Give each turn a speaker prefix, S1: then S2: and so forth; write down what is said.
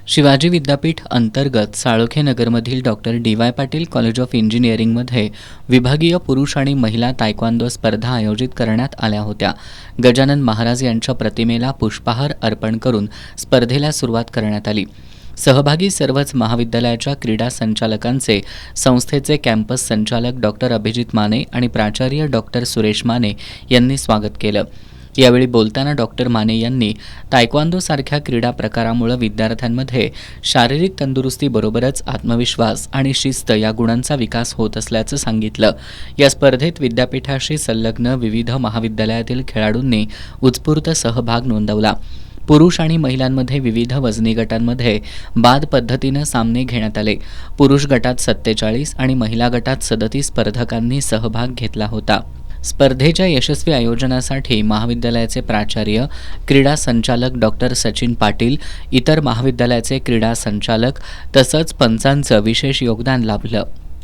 S1: शिवाजी विद्यापीठ अंतर्गत साळोखे नगरमधील doctor DY. Patil college of इंजिनिअरिंगमध्ये विभागीय पुरुष आणि महिला तायक्वांदो स्पर्धा आयोजित करण्यात आल्या होत्या. गजानन महाराज यांच्या प्रतिमेला पुष्पहार अर्पण करून स्पर्धेला सुरुवात करण्यात आली. सहभागी सर्वच महाविद्यालयाच्या क्रीडा संचालकांचे संस्थेचे कॅम्पस संचालक डॉक्टर अभिजित माने आणि प्राचार्य डॉक्टर सुरेश माने यांनी स्वागत केलं. यावेळी बोलताना डॉक्टर माने यांनी तायक्वांदोसारख्या क्रीडा प्रकारामुळे विद्यार्थ्यांमध्ये शारीरिक तंदुरुस्तीबरोबरच आत्मविश्वास आणि शिस्त या गुणांचा विकास होत असल्याचं सांगितलं. या स्पर्धेत विद्यापीठाशी संलग्न विविध महाविद्यालयातील खेळाडूंनी उत्स्फूर्त सहभाग नोंदवला. पुरुष आणि महिलांमध्ये विविध वजनी गटांमध्ये बाद पद्धतीनं सामने घेण्यात आले. पुरुष गटात 47 आणि महिला गटात 37 स्पर्धकांनी सहभाग घेतला होता. स्पर्धेच्या यशस्वी आयोजनासाठी महाविद्यालयाचे प्राचार्य, क्रीडा संचालक डॉक्टर सचिन पाटील, इतर महाविद्यालयाचे क्रीडा संचालक तसंच पंचांचं विशेष योगदान लाभलं.